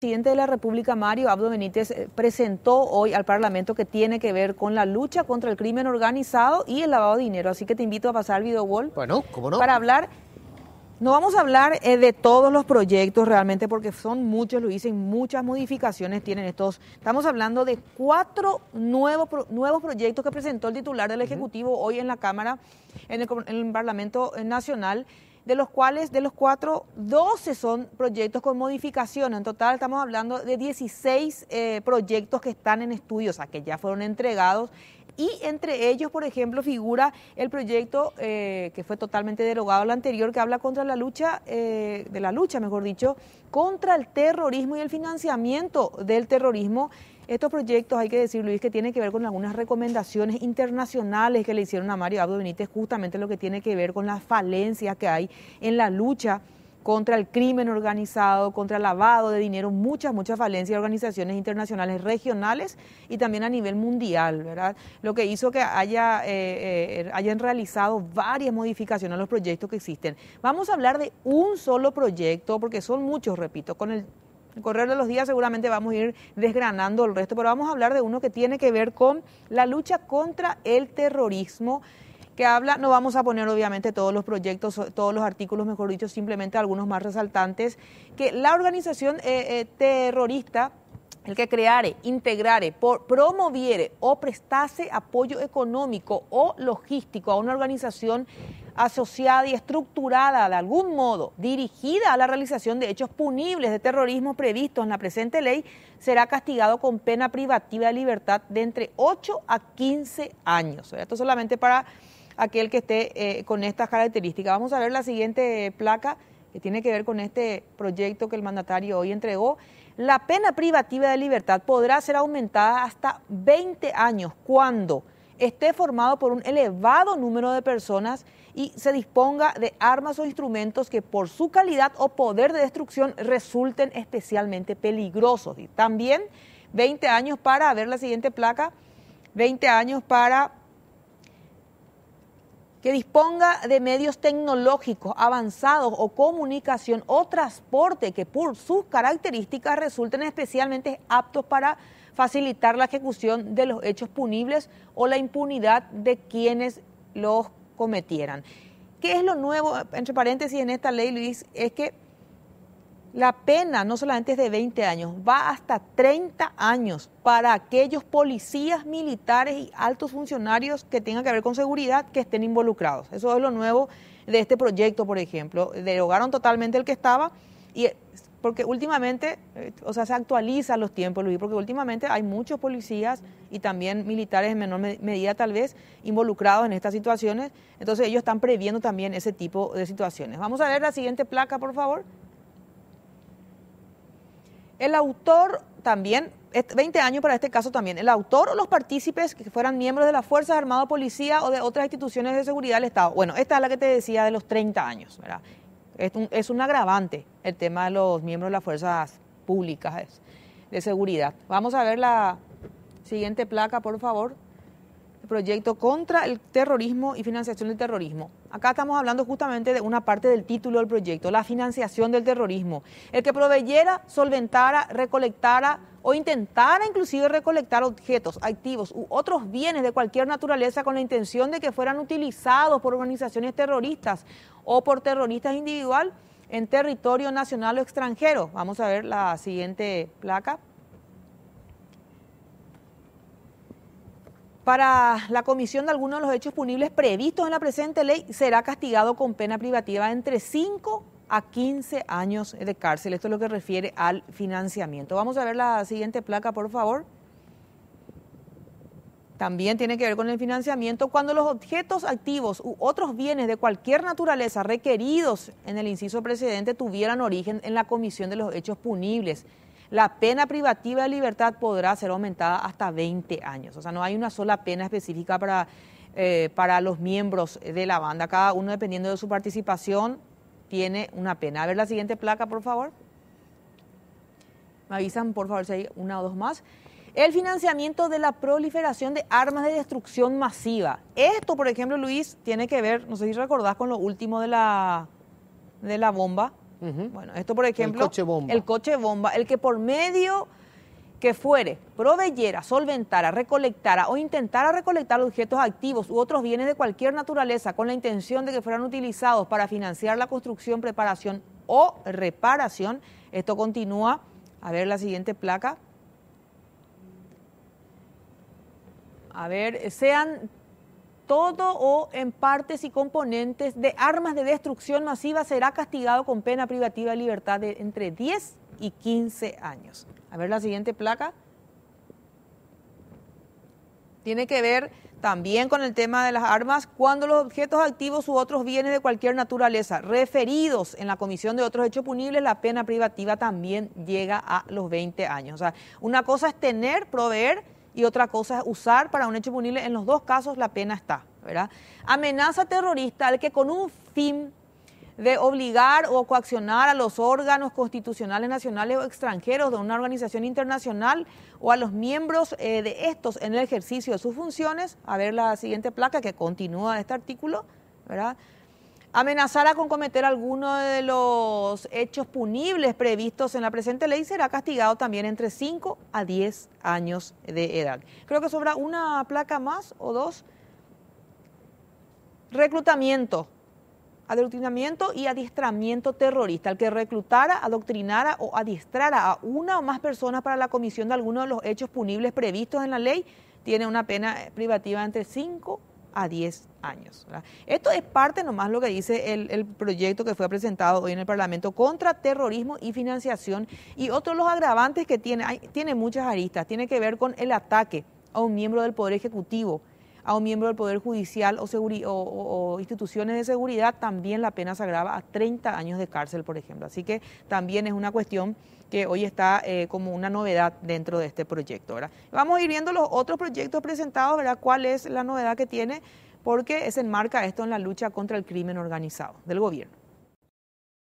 El presidente de la República, Mario Abdo Benítez, presentó hoy al Parlamento que tiene que ver con la lucha contra el crimen organizado y el lavado de dinero. Así que te invito a pasar al video wall. Bueno, ¿cómo no? Para hablar, no vamos a hablar de todos los proyectos realmente porque son muchos, lo dicen, muchas modificaciones tienen estos. Estamos hablando de 4 nuevos proyectos que presentó el titular del Ejecutivo hoy en la Cámara, en el Parlamento Nacional. De los cuales, de los 4, 12 son proyectos con modificación. En total estamos hablando de 16 proyectos que están en estudio, o sea, que ya fueron entregados. Y entre ellos, por ejemplo, figura el proyecto que fue totalmente derogado el anterior, que habla contra la lucha, mejor dicho, contra el terrorismo y el financiamiento del terrorismo. Estos proyectos, hay que decir, Luis, que tienen que ver con algunas recomendaciones internacionales que le hicieron a Mario Abdo Benítez, justamente lo que tiene que ver con las falencias que hay en la lucha contra el crimen organizado, contra el lavado de dinero, muchas falencias de organizaciones internacionales regionales y también a nivel mundial, ¿verdad? Lo que hizo que hayan realizado varias modificaciones a los proyectos que existen. Vamos a hablar de un solo proyecto, porque son muchos, repito, con el correr de los días seguramente vamos a ir desgranando el resto, pero vamos a hablar de uno que tiene que ver con la lucha contra el terrorismo, que habla, no vamos a poner obviamente todos los proyectos, todos los artículos, mejor dicho, simplemente algunos más resaltantes, que la organización terrorista, el que creare, integrare, promoviere o prestase apoyo económico o logístico a una organización asociada y estructurada de algún modo, dirigida a la realización de hechos punibles de terrorismo previstos en la presente ley, será castigado con pena privativa de libertad de entre 8 a 15 años. Esto solamente para aquel que esté con estas características. Vamos a ver la siguiente placa que tiene que ver con este proyecto que el mandatario hoy entregó. La pena privativa de libertad podrá ser aumentada hasta 20 años cuando esté formado por un elevado número de personas y se disponga de armas o instrumentos que por su calidad o poder de destrucción resulten especialmente peligrosos. Y también 20 años para, a ver la siguiente placa, 20 años para que disponga de medios tecnológicos avanzados o comunicación o transporte que por sus características resulten especialmente aptos para facilitar la ejecución de los hechos punibles o la impunidad de quienes los cometieran. ¿Qué es lo nuevo, entre paréntesis, en esta ley, Luis? Es que la pena no solamente es de 20 años, va hasta 30 años para aquellos policías, militares y altos funcionarios que tengan que ver con seguridad que estén involucrados. Eso es lo nuevo de este proyecto, por ejemplo. Derogaron totalmente el que estaba y porque últimamente, se actualizan los tiempos, Luis, porque últimamente hay muchos policías y también militares en menor medida tal vez involucrados en estas situaciones, entonces ellos están previendo también ese tipo de situaciones. Vamos a ver la siguiente placa, por favor. El autor también, 20 años para este caso también, el autor o los partícipes que fueran miembros de las Fuerzas Armadas, Policía o de otras instituciones de seguridad del Estado. Bueno, esta es la que te decía de los 30 años, ¿verdad? Es un agravante el tema de los miembros de las fuerzas públicas de seguridad. Vamos a ver la siguiente placa, por favor. El proyecto contra el terrorismo y financiación del terrorismo. Acá estamos hablando justamente de una parte del título del proyecto, la financiación del terrorismo. El que proveyera, solventara, recolectara o intentara inclusive recolectar objetos, activos u otros bienes de cualquier naturaleza con la intención de que fueran utilizados por organizaciones terroristas o por terroristas individual en territorio nacional o extranjero. Vamos a ver la siguiente placa. Para la comisión de algunos de los hechos punibles previstos en la presente ley, será castigado con pena privativa de entre 5 a 15 años de cárcel. Esto es lo que refiere al financiamiento. Vamos a ver la siguiente placa, por favor. También tiene que ver con el financiamiento. Cuando los objetos activos u otros bienes de cualquier naturaleza requeridos en el inciso precedente tuvieran origen en la comisión de los hechos punibles, la pena privativa de libertad podrá ser aumentada hasta 20 años. O sea, no hay una sola pena específica para los miembros de la banda. Cada uno, dependiendo de su participación, tiene una pena. A ver la siguiente placa, por favor. Me avisan, por favor, si hay una o dos más. El financiamiento de la proliferación de armas de destrucción masiva. Esto, por ejemplo, Luis, tiene que ver, no sé si recordás, con lo último de la bomba Bueno, esto por ejemplo, el coche bomba, el que por medio que fuere proveyera, solventara, recolectara o intentara recolectar objetos activos u otros bienes de cualquier naturaleza con la intención de que fueran utilizados para financiar la construcción, preparación o reparación. Esto continúa. A ver la siguiente placa. A ver, sean todo o en partes y componentes de armas de destrucción masiva, será castigado con pena privativa de libertad de entre 10 y 15 años. A ver la siguiente placa. Tiene que ver también con el tema de las armas, cuando los objetos activos u otros bienes de cualquier naturaleza referidos en la comisión de otros hechos punibles, la pena privativa también llega a los 20 años. O sea, una cosa es tener, proveer, y otra cosa es usar para un hecho punible. En los dos casos la pena está, ¿verdad? Amenaza terrorista al que con un fin de obligar o coaccionar a los órganos constitucionales nacionales o extranjeros de una organización internacional o a los miembros de estos en el ejercicio de sus funciones. A ver la siguiente placa que continúa este artículo, ¿verdad? Amenazar con cometer alguno de los hechos punibles previstos en la presente ley será castigado también entre 5 a 10 años de edad. Creo que sobra una placa más o dos. Reclutamiento, adoctrinamiento y adiestramiento terrorista. El que reclutara, adoctrinara o adiestrara a una o más personas para la comisión de alguno de los hechos punibles previstos en la ley tiene una pena privativa entre 5 a 10 años. ¿Verdad? Esto es parte nomás lo que dice el proyecto que fue presentado hoy en el Parlamento contra terrorismo y financiación, y otros los agravantes que tiene muchas aristas. Tiene que ver con el ataque a un miembro del Poder Ejecutivo, a un miembro del Poder Judicial o instituciones de seguridad. También la pena se agrava a 30 años de cárcel, por ejemplo. Así que también es una cuestión que hoy está como una novedad dentro de este proyecto, ¿verdad? Vamos a ir viendo los otros proyectos presentados, ¿verdad? ¿Cuál es la novedad que tiene? Porque se enmarca esto en la lucha contra el crimen organizado del gobierno.